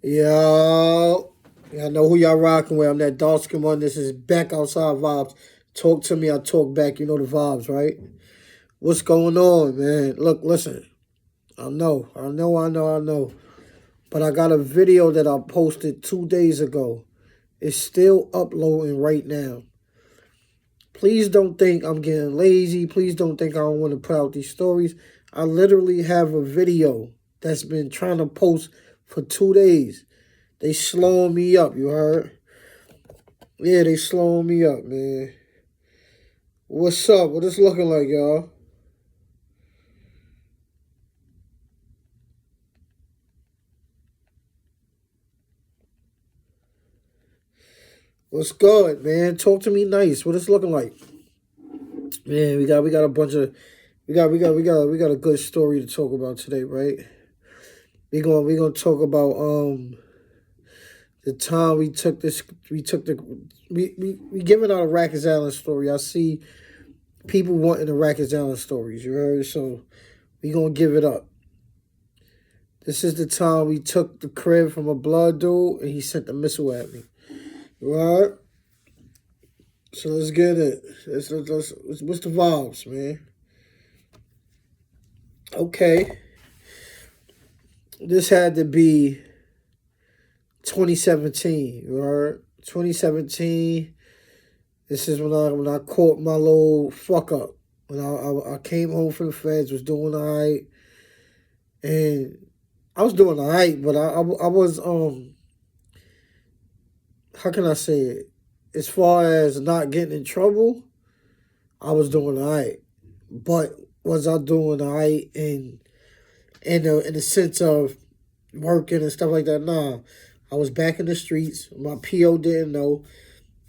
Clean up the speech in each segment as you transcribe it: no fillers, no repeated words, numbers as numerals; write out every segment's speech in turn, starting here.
Yo, I know who y'all rocking with. I'm that dark skin one. This is Back Outside Vibes. Talk to me, I talk back. You know the vibes, right? What's going on, man? Look, listen. I know. But I got a video that I posted 2 days ago. It's still uploading right now. Please don't think I'm getting lazy. Please don't think I don't want to put out these stories. I literally have a video that's been trying to post for 2 days. They slowing me up, you heard? Yeah, they slowing me up, man. What's up? What it's looking like, y'all? What's good, man? Talk to me nice. What it's looking like? Man, we got a bunch of we got a good story to talk about today, right? We gonna talk about the time we giving out a Rikers Island story. I see people wanting the Rikers Island stories, you heard? So we gonna give it up. This is the time we took the crib from a blood dude and he sent the missile at me. Right? So let's get it. What's the vibes, man? Okay. This had to be 2017, right? 2017. This is when I caught my little fuck up. When I came home from the feds, was doing all right. And I was doing all right, but I was, how can I say it? As far as not getting in trouble, I was doing all right. But was I doing all right in the sense of working and stuff like that? Nah. I was back in the streets. My PO didn't know.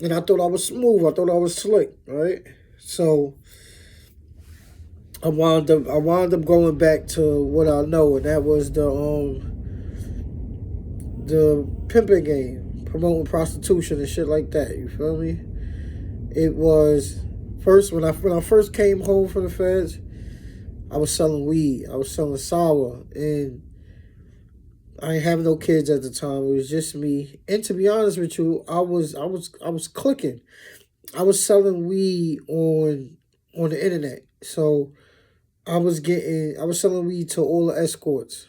And I thought I was smooth. I thought I was slick, right? So I wound up going back to what I know, and that was the pimping game, promoting prostitution and shit like that. You feel me? It was first when I first came home from the feds, I was selling weed. I was selling sour, and I ain't having no kids at the time. It was just me. And to be honest with you, I was clicking. I was selling weed on the internet. So I was selling weed to all the escorts.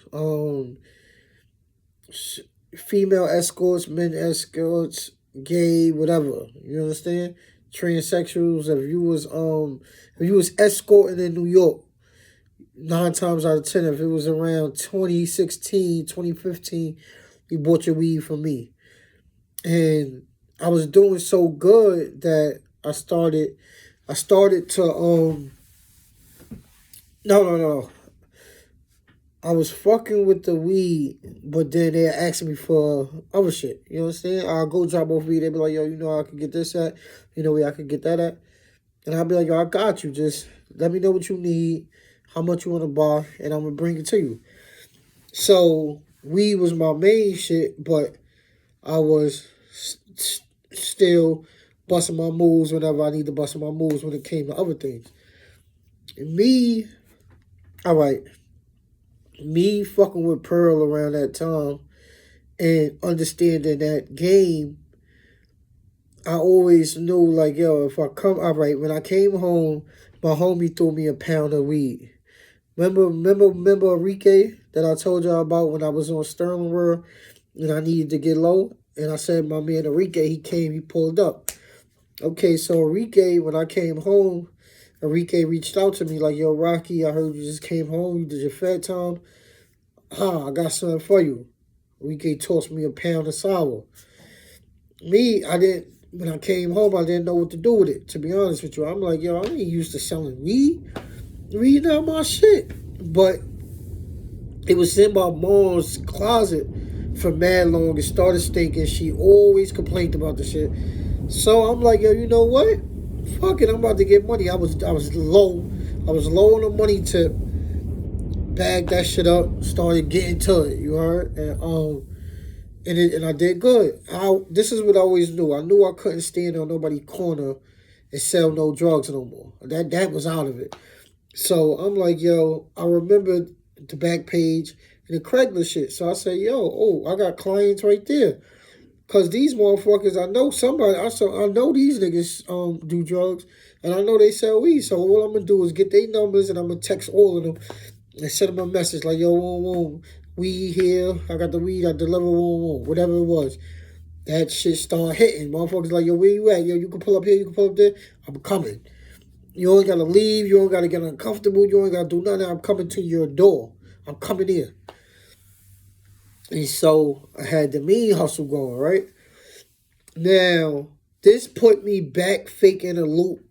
Female escorts, men escorts, gay, whatever. You understand? Transsexuals. If you was escorting in New York, 9 times out of 10, if it was around 2016, 2015, you bought your weed from me. And I was doing so good that I started to no. I was fucking with the weed, but then they asking me for other shit. You understand? I'll go drop off weed. They be like, yo, you know I can get this at? You know where I can get that at? And I'll be like, yo, I got you. Just let me know what you need, how much you want to buy, and I'm going to bring it to you. So weed was my main shit, but I was still busting my moves whenever I need to bust my moves when it came to other things. And me fucking with Pearl around that time and understanding that game, I always knew, like, yo, if I come, all right, when I came home, my homie threw me a pound of weed. Remember Enrique that I told y'all about when I was on Sterling World and I needed to get low? And I said, my man Enrique, he pulled up. Okay, so Enrique, when I came home, Enrique reached out to me like, yo, Rocky, I heard you just came home. You did your fed time. I got something for you. Enrique tossed me a pound of sour. When I came home, I didn't know what to do with it, to be honest with you. I'm like, yo, I ain't used to selling weed. Weed not my shit. But it was in my mom's closet for mad long. It started stinking. She always complained about the shit. So I'm like, yo, you know what? Fuck it, I'm about to get money. I was low. I was low on the money tip. Bagged that shit up. Started getting to it. You heard? And I did good. This is what I always knew. I knew I couldn't stand on nobody's corner and sell no drugs no more. That was out of it. So I'm like, yo, I remember the back page. and the Craigslist shit. So I said, yo, oh, I got clients right there. Cause these motherfuckers, I know somebody. I know these niggas do drugs, and I know they sell weed. So all I'm gonna do is get their numbers, and I'm gonna text all of them and send them a message like, yo, weed here. I got the weed. I deliver, whatever it was. That shit start hitting. Motherfuckers like, yo, where you at? Yo, you can pull up here. You can pull up there. I'm coming. You ain't gotta leave. You don't gotta get uncomfortable. You ain't gotta do nothing. I'm coming to your door. I'm coming here. And so I had the mean hustle going, right? Now, this put me back faking a loop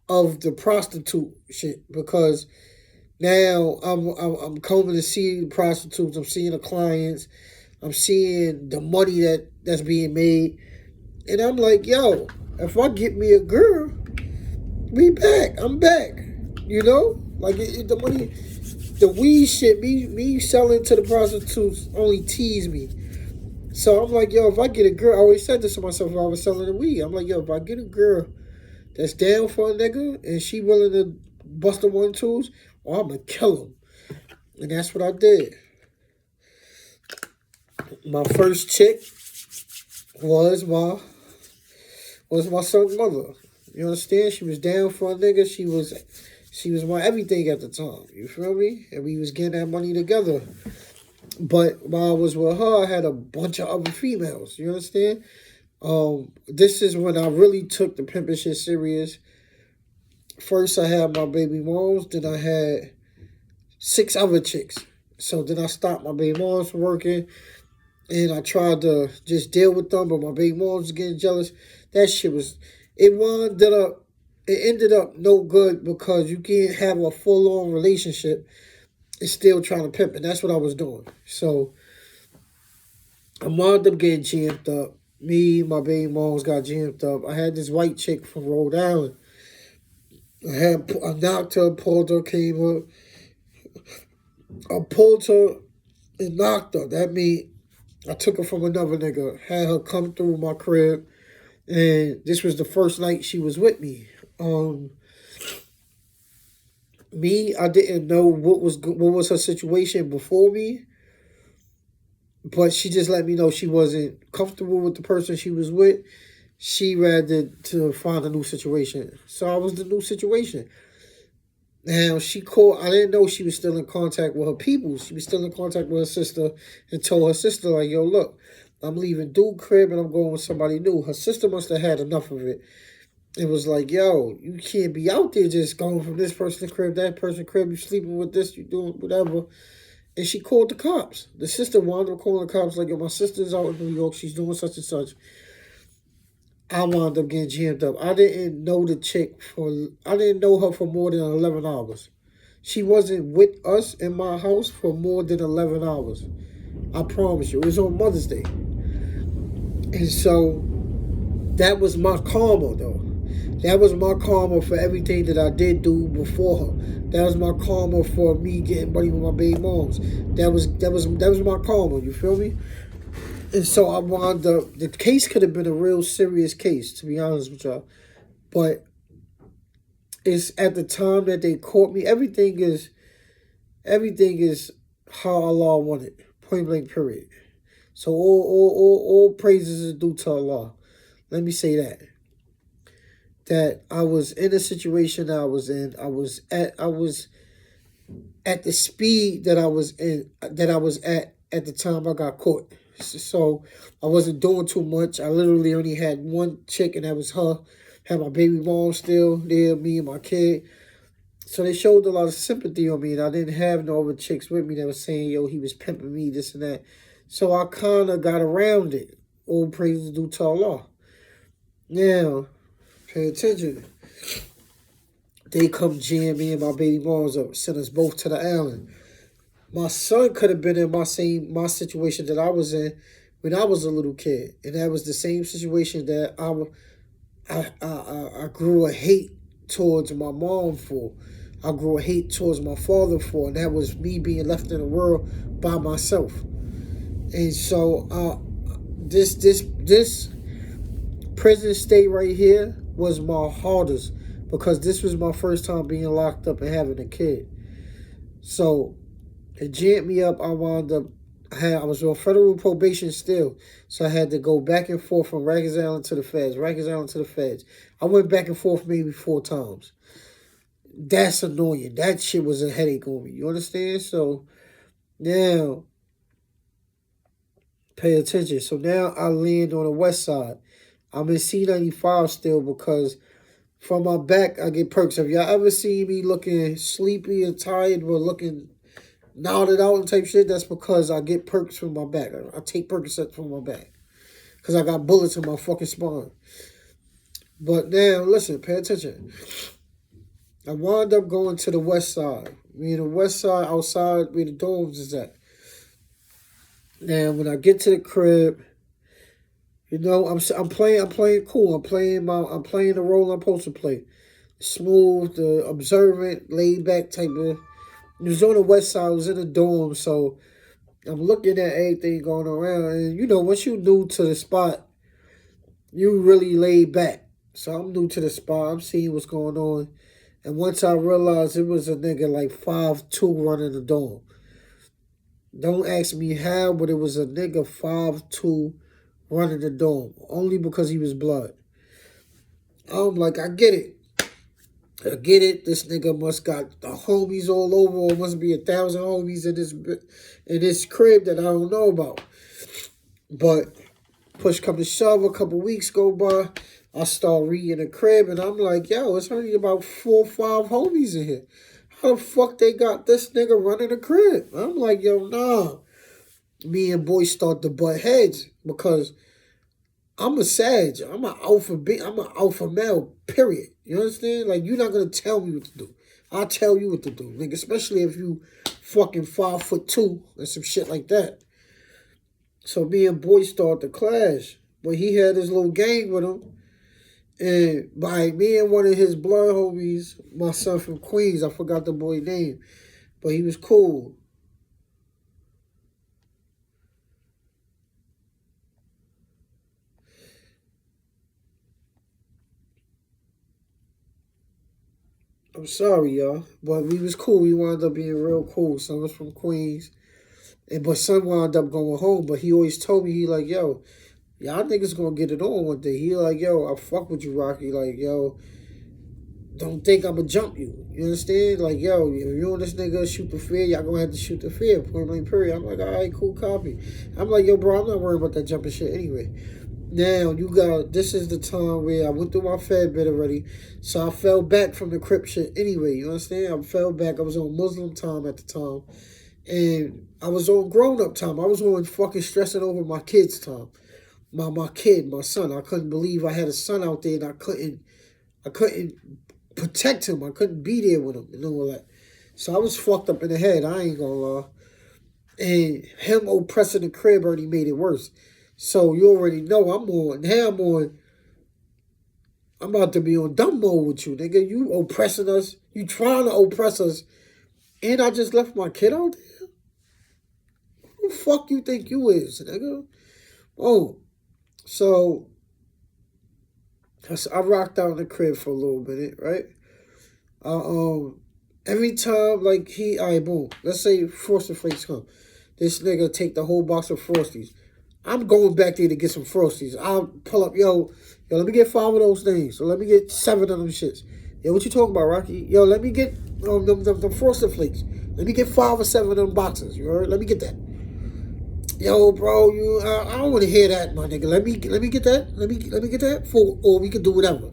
of the prostitute shit because now I'm coming to see the prostitutes, I'm seeing the clients, I'm seeing the money that's being made, and I'm like, yo, if I get me a girl, I'm back, you know, like the money, the weed shit, me selling to the prostitutes only tease me. So I'm like, yo, if I get a girl, I always said this to myself when I was selling the weed. I'm like, yo, if I get a girl that's down for a nigga and she willing to bust the 1-2s, well, I'm gonna kill him. And that's what I did. My first chick was my son's mother. You understand? She was down for a nigga. She was my everything at the time. You feel me? And we was getting that money together. But while I was with her, I had a bunch of other females. You understand? This is when I really took the pimping shit serious. First, I had my baby moms. Then I had 6 other chicks. So then I stopped my baby moms from working. And I tried to just deal with them. But my baby moms was getting jealous. That shit was... It ended up no good because you can't have a full-on relationship and still trying to pimp. And that's what I was doing. So I wound up getting jammed up. Me, my baby moms got jammed up. I had this white chick from Rhode Island. I knocked her, pulled her, came up. I pulled her and knocked her. That means I took her from another nigga, had her come through my crib, and this was the first night she was with me. I didn't know what was her situation before me, but she just let me know she wasn't comfortable with the person she was with. She rather to find a new situation. So I was the new situation. Now, she called, I didn't know she was still in contact with her people. She was still in contact with her sister and told her sister, like, yo, look, I'm leaving dude crib and I'm going with somebody new. Her sister must have had enough of it. It was like, yo, you can't be out there just going from this person's crib, that person's crib, you sleeping with this, you doing whatever. And she called the cops. The sister wound up calling the cops, like, yo, my sister's out in New York, she's doing such and such. I wound up getting jammed up. I didn't know her for more than 11 hours. She wasn't with us in my house for more than 11 hours. I promise you. It was on Mother's Day. And so that was my karma, though. That was my karma for everything that I did do before her. That was my karma for me getting money with my baby moms. That was my karma. You feel me? And so I wound up, the case could have been a real serious case, to be honest with y'all. But it's at the time that they caught me, everything is how Allah wanted. Point blank, period. So all praises is due to Allah. Let me say that. That I was in a situation that I was in. I was at the speed that I was at the time I got caught. So I wasn't doing too much. I literally only had one chick, and that was her. Had my baby mom still there, me and my kid. So they showed a lot of sympathy on me, and I didn't have no other chicks with me that was saying, yo, he was pimping me, this and that. So I kind of got around it. All praises due to Allah. Now, pay attention. They come jam me and my baby moms up, send us both to the island. My son could have been in my situation that I was in when I was a little kid, and that was the same situation that I grew a hate towards my mom for. I grew a hate towards my father for, and that was me being left in the world by myself. And so this prison stay right here was my hardest because this was my first time being locked up and having a kid. So It jammed me up. I wound up, I was on federal probation still. So I had to go back and forth from Rikers Island to the feds, Rikers Island to the feds. I went back and forth maybe 4 times. That's annoying. That shit was a headache on me. You understand? So now, pay attention. So now I land on the west side. I'm in C95 still because from my back I get perks. Have y'all ever seen me looking sleepy and tired or looking nodded out and type shit? That's because I get perks from my back. I take Percocet from my back because I got bullets in my fucking spine. But now, listen, pay attention. I wound up going to the west side. The west side, outside where the domes is at. Now, when I get to the crib, I'm playing cool. I'm playing the role I'm supposed to play. Smooth, the observant, laid back type of. It was on the west side. I was in the dorm, so I'm looking at everything going around. And once you new to the spot, you really laid back. So I'm new to the spot. I'm seeing what's going on. And once I realized it was a nigga like 5'2" running the dorm. Don't ask me how, but it was a nigga 5'2" running the dorm. Only because he was blood. I'm like, I get it. This nigga must got the homies all over, or must be 1,000 homies in this crib that I don't know about. But push come to shove, a couple weeks go by, I start reading the crib, and I'm like, yo, it's only about 4 or 5 homies in here. How the fuck they got this nigga running the crib? I'm like, yo, nah. Me and boys start to butt heads because I'm a sage. I'm an alpha male, period. You understand? Like, you're not going to tell me what to do. I'll tell you what to do, nigga. Especially if you fucking 5'2" and some shit like that. So me and boy start to clash. But he had his little gang with him. And by me and one of his blood homies, my son from Queens, I forgot the boy's name. But he was cool. I'm sorry, y'all, but we was cool. We wound up being real cool. Son was from Queens, but son wound up going home. But he always told me, he like, yo, y'all niggas gonna get it on one day. He like, yo, I fuck with you, Rocky. Like, yo, don't think I'ma jump you. You understand? Like, yo, if you and this nigga shoot the fair, y'all gonna have to shoot the fair. Point blank period. I'm like, all right, cool, copy. I'm like, yo, bro, I'm not worried about that jumping shit anyway. Now, this is the time where I went through my Fed bit already, so I fell back from the Crip shit anyway, you understand? I fell back. I was on Muslim time at the time, and I was on grown-up time. I was on fucking stressing over my kid's time. My son. I couldn't believe I had a son out there, and I couldn't protect him. I couldn't be there with him and all that. So I was fucked up in the head, I ain't gonna lie. And him oppressing the crib already made it worse. So you already know I'm about to be on dumb mode with you, nigga. You oppressing us. You trying to oppress us. And I just left my kid out there? Who the fuck you think you is, nigga? Oh, so I rocked out in the crib for a little minute, right? Every time, like, all right, boom. Let's say Frosted Flakes come. This nigga take the whole box of Frosties. I'm going back there to get some Frosties. I'll pull up, yo, let me get 5 of those things. So let me get 7 of them shits. Yo, what you talking about, Rocky? Yo, let me get them Frosted Flakes. Let me get 5 or 7 of them boxes. You heard? Let me get that. Yo, bro, I don't want to hear that, my nigga. Let me get that. Let me get that. Or we could do whatever.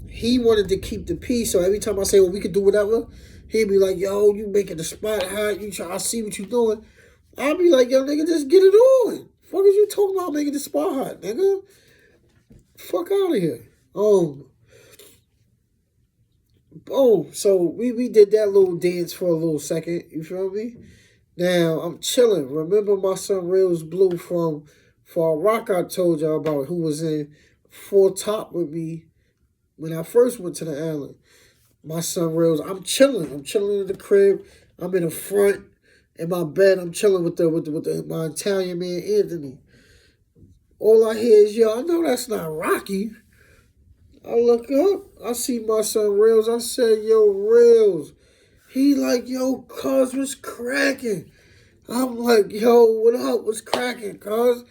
He wanted to keep the peace, so every time I say, well, we could do whatever, he'd be like, yo, you making the spot hot. I see what you doing. I'll be like, yo, nigga, just get it on. Fuck is you talking about making the spot hot, nigga? Fuck out of here. So we did that little dance for a little second. You feel me? Now, I'm chilling. Remember my son Reels Blue from Far Rock I told y'all about, who was in full top with me when I first went to the island. My son Reels, I'm chilling. I'm chilling in the crib. I'm in the front in my bed. I'm chilling with my Italian man Anthony. All I hear is, yo, I know that's not Rocky. I look up. I see my son Reels. I said, yo, Reels. He like, yo, cuz, what's cracking? I'm like, yo, what up? What's cracking, cuz?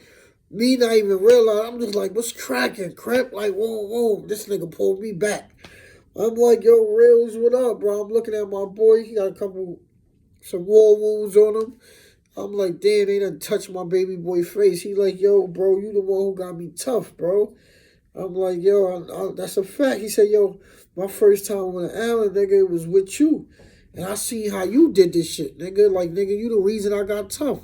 Me not even realize. I'm just like, what's cracking? Crap, like, whoa, whoa. This nigga pulled me back. I'm like, yo, Rails, what up, bro? I'm looking at my boy. He got some war wounds on him. I'm like, damn, they done touched my baby boy face. He like, yo, bro, you the one who got me tough, bro. I'm like, yo, that's a fact. He said, yo, my first time on the island, nigga, it was with you. And I see how you did this shit, nigga. Like, nigga, you the reason I got tough.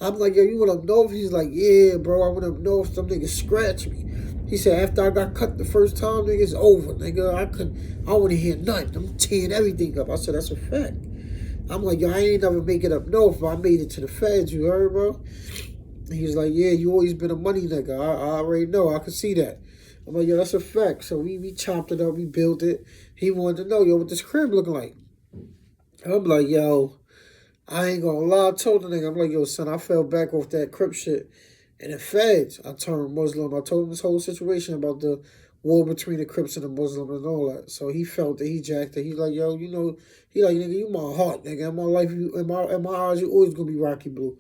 I'm like, yo, you went up north? He's like, yeah, bro, I went up north. Some niggas scratched me. He said, after I got cut the first time, nigga, it's over, nigga. I wouldn't hear nothing. I'm tearing everything up. I said, that's a fact. I'm like, yo, I ain't never make it up north, but I made it to the feds, you heard, bro? He was like, yeah, you always been a money nigga. I already know. I could see that. I'm like, yo, that's a fact. So we chopped it up. We built it. He wanted to know, yo, what this crib looking like. I'm like, yo, I ain't gonna lie. I told the nigga, I'm like, yo, son, I fell back off that crip shit. And the feds, I turned Muslim. I told him this whole situation about the war between the Crips and the Muslim and all that. So he felt it. He jacked it. He's like, yo, you know, he like, nigga, you my heart, nigga. In my life, in my eyes, you always gonna be Rocky Blue.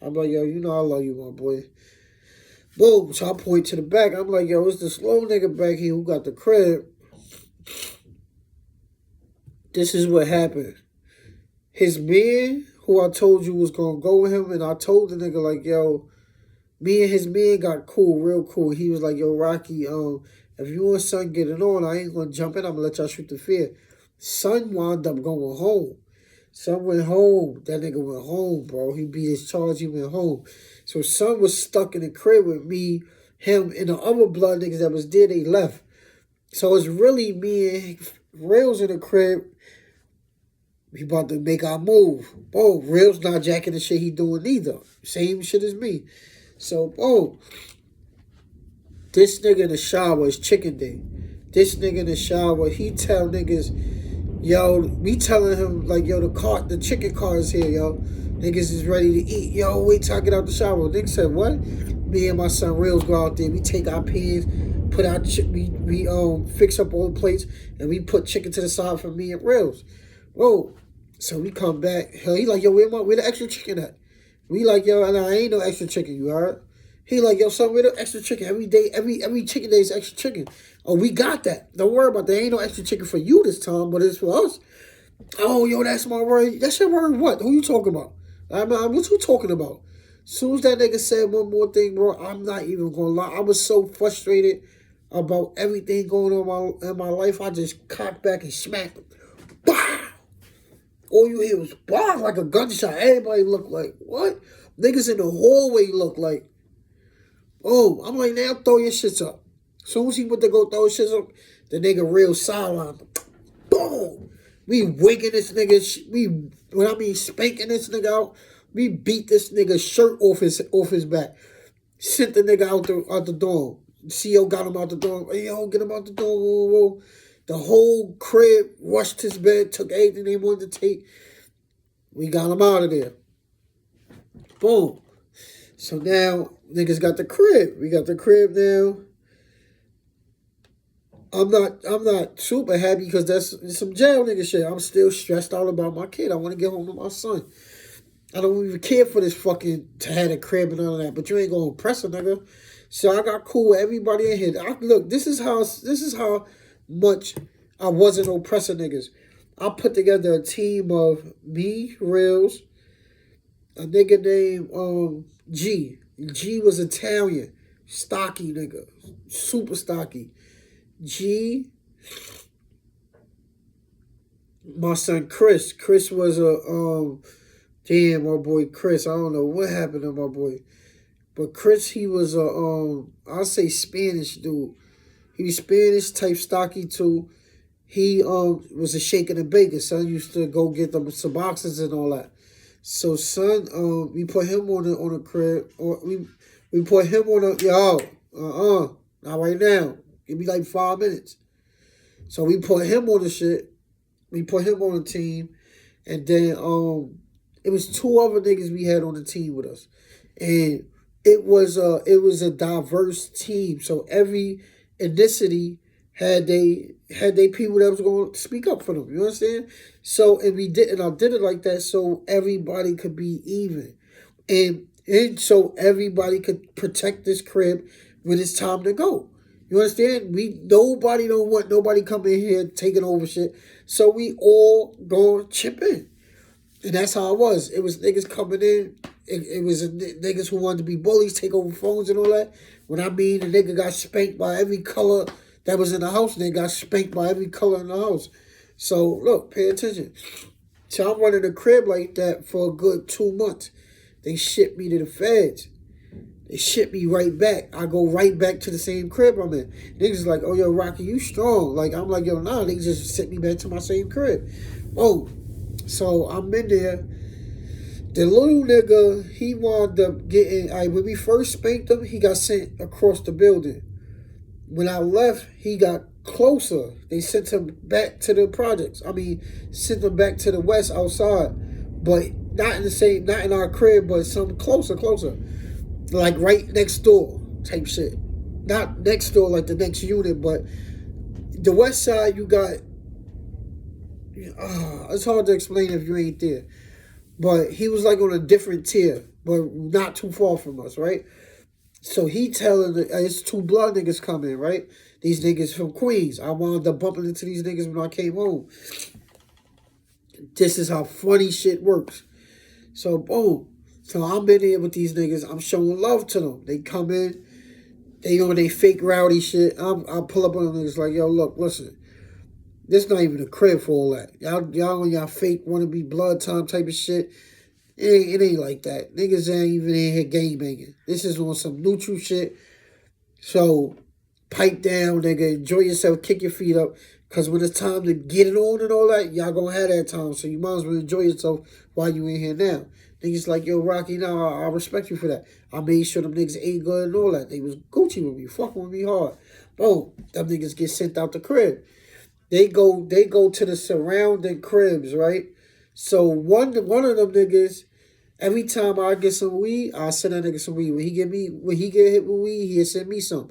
I'm like, yo, you know I love you, my boy. Boom. So I point to the back. I'm like, yo, it's this little nigga back here who got the crib. This is what happened. His man, who I told you was gonna go with him, and I told the nigga, like, yo, me and his man got cool, real cool. He was like, yo, Rocky, if you and son get it on, I ain't gonna jump in. I'm gonna let y'all shoot the fear. Son wound up going home. Son went home. That nigga went home, bro. He beat his charge. He went home. So son was stuck in the crib with me, him, and the other blood niggas that was there. They left. So it's really me and Rails in the crib. We about to make our move. Oh, Rails not jacking the shit he doing either. Same shit as me. So, this nigga in the shower is chicken day. This nigga in the shower, he tell niggas, yo, we telling him, like, yo, the chicken car is here, yo. Niggas is ready to eat. Yo, wait till I get out the shower. Nigga said, what? Me and my son Rails go out there. We take our pans, put our we fix up all the plates, and we put chicken to the side for me and Rails. Whoa. So we come back. Hell, he like, yo, where the extra chicken at? We like, yo, and I ain't no extra chicken, you heard? He like, yo, son, where the extra chicken? Every day, every chicken day is extra chicken. Oh, we got that. Don't worry about that. Ain't no extra chicken for you this time, but it's for us. Oh, yo, that's my word. That's your word. What? Who you talking about? What you talking about? As soon as that nigga said one more thing, bro, I'm not even gonna lie. I was so frustrated about everything going on in my life. I just cocked back and smacked him. Bah! All you hear was bah, like a gunshot. Everybody looked like, what? Niggas in the hallway look like, oh, I'm like, now throw your shits up. As soon as he went to go throw his shits up, the nigga real silent. Boom. We wigging this nigga. Spanking this nigga out. We beat this nigga's shirt off his back. Sent the nigga out the door. CO got him out the door. Hey, yo, get him out the door. Whoa, whoa. The whole crib rushed his bed, took everything they wanted to take. We got him out of there. Boom. So now niggas got the crib. We got the crib now. I'm not super happy because that's some jail nigga shit. I'm still stressed out about my kid. I want to get home to my son. I don't even care for this fucking to have a crib and all of that. But you ain't gonna oppress a nigga. So I got cool with everybody in here. Look, this is how much I wasn't oppressing niggas. I put together a team of me, Rails, a nigga named G. G was Italian. Stocky nigga. Super stocky. G. My son Chris. Chris was damn, my boy Chris. I don't know what happened to my boy. But Chris, he was I'll say Spanish dude. He was Spanish type stocky too. He was a shake and a baker. Son used to go get them some boxes and all that. So son, we put him on a crib, or we put him on a not right now. Give me like 5 minutes. So we put him on the shit. We put him on the team, and then it was 2 other niggas we had on the team with us, and it was a diverse team. So every ethnicity had they people that was going to speak up for them. You understand? So and we did, and I did it like that so everybody could be even, and so everybody could protect this crib when it's time to go. You understand? Nobody don't want nobody coming here taking over shit. So we all gonna chip in. And that's how it was. It was niggas coming in. It was niggas who wanted to be bullies, take over phones and all that. When I mean the nigga got spanked by every color that was in the house, they got spanked by every color in the house. So look, pay attention. So I'm running a crib like that for a good 2 months. They shipped me to the feds. They ship me right back. I go right back to the same crib I'm in. Niggas like, oh, yo, Rocky, you strong. Like, I'm like, yo, nah, they just sent me back to my same crib. Oh, so I'm in there. The little nigga, he wound up getting, when we first spanked him, he got sent across the building. When I left, he got closer. They sent him back to the projects. Sent him back to the west outside. But not in our crib, but some closer. Like right next door type shit. Not next door like the next unit, but the west side you got, it's hard to explain if you ain't there. But he was like on a different tier, but not too far from us, right? So he telling it's two blood niggas coming, right? These niggas from Queens. I wound up bumping into these niggas when I came home. This is how funny shit works. So boom. So I'm in here with these niggas. I'm showing love to them. They come in. They on they fake rowdy shit. I pull up on them niggas like, yo, look, listen. This not even a crib for all that. Y'all on y'all fake wanna be blood time type of shit. It ain't like that. Niggas ain't even in here gang banging. This is on some neutral shit. So pipe down, nigga. Enjoy yourself. Kick your feet up. Because when it's time to get it on and all that, y'all gonna have that time. So you might as well enjoy yourself while you in here now. Niggas like, yo, Rocky, now I respect you for that. I made sure them niggas ate good and all that. They was Gucci with me, fucking with me hard. Boom, them niggas get sent out the crib. They go to the surrounding cribs, right? So one of them niggas, every time I get some weed, I send that nigga some weed. When he get hit with weed, he'll send me some.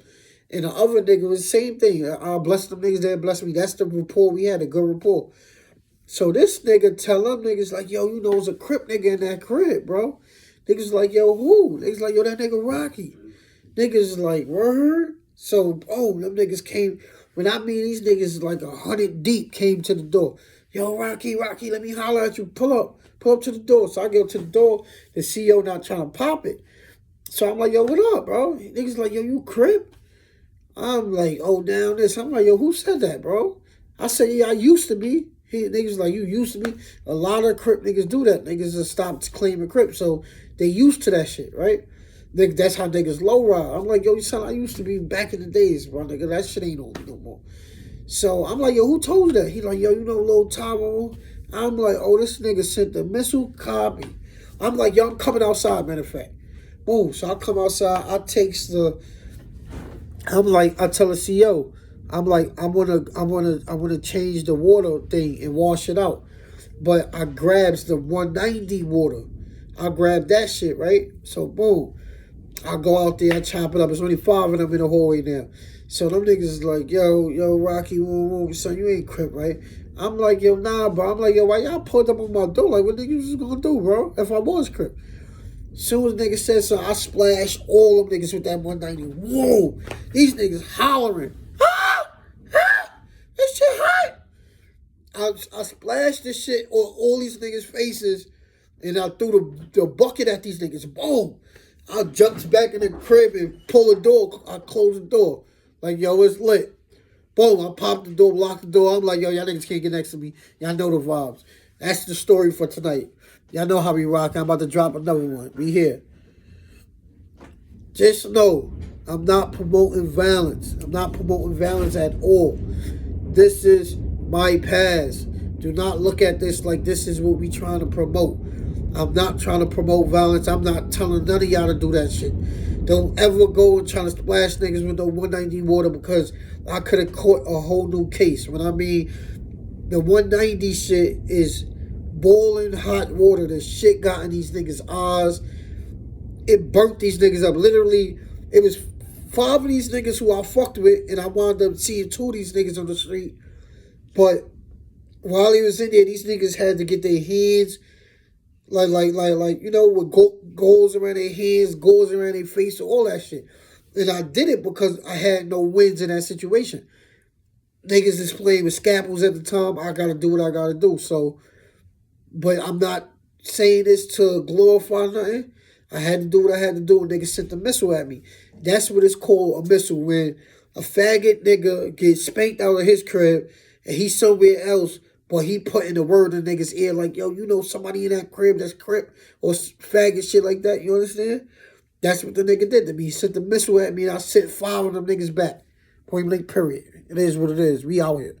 And the other nigga was the same thing. I bless them niggas that bless me. That's the rapport we had, a good rapport. So this nigga tell them niggas like, yo, you know, it's a Crip nigga in that crib, bro. Niggas like, yo, who? Niggas like, yo, that nigga Rocky. Niggas like, word? So, them niggas came. When I mean these niggas like 100 deep came to the door. Yo, Rocky, let me holler at you. Pull up to the door. So I go to the door. The CEO not trying to pop it. So I'm like, yo, what up, bro? Niggas like, yo, you Crip? I'm like, oh, down this. I'm like, yo, who said that, bro? I said, yeah, I used to be. Niggas like, you used to be. A lot of Crip niggas do that. Niggas just stopped claiming Crip. So they used to that shit, right? That's how niggas low ride. I'm like, yo, you sound like I used to be back in the days, bro. Nigga, that shit ain't on me no more. So I'm like, yo, who told you that? He like, yo, you know Lil Tyrone? I'm like, oh, this nigga sent the MISSLE copy. I'm like, yo, I'm coming outside, matter of fact. Boom. So I come outside. I tell the CEO, I'm like, I wanna change the water thing and wash it out. But I grabs the 190 water. I grab that shit, right? So boom. I go out there, I chop it up. There's only 5 of them in the hallway now. So them niggas is like, yo, Rocky, whoa, son, you ain't Crip, right? I'm like, yo, nah, bro. I'm like, yo, why y'all pulled up on my door? Like, what niggas was gonna do, bro? If I was Crip. Soon as niggas said so, I splashed all them niggas with that 190. Whoa! These niggas hollering. This shit hot! I splashed this shit on all these niggas' faces, and I threw the bucket at these niggas. Boom! I jumped back in the crib and pulled the door. I closed the door. Like, yo, it's lit. Boom! I popped the door, locked the door. I'm like, yo, y'all niggas can't get next to me. Y'all know the vibes. That's the story for tonight. Y'all know how we rock. I'm about to drop another one. We here. Just know, I'm not promoting violence. I'm not promoting violence at all. This is my past. Do not look at this like this is what we trying to promote. I'm not trying to promote violence. I'm not telling none of y'all to do that shit. Don't ever go and try to splash niggas with no 190 water because I could have caught a whole new case. When I mean the 190 shit is boiling hot water. The shit got in these niggas' eyes. It burnt these niggas up. Literally, it was 5 of these niggas who I fucked with, and I wound up seeing 2 of these niggas on the street. But while he was in there, these niggas had to get their hands, like you know, with goals around their hands, goals around their face, all that shit. And I did it because I had no wins in that situation. Niggas is playing with scalpels at the time. I gotta do what I gotta do. So, but I'm not saying this to glorify nothing. I had to do what I had to do, and niggas sent a missile at me. That's what it's called, a missile, when a faggot nigga gets spanked out of his crib and he's somewhere else, but he putting the word in niggas' ear like, yo, you know somebody in that crib that's crip or faggot shit like that, you understand? That's what the nigga did to me. He sent the missile at me and I sent 5 of them niggas back. Point blank period. It is what it is. We out here.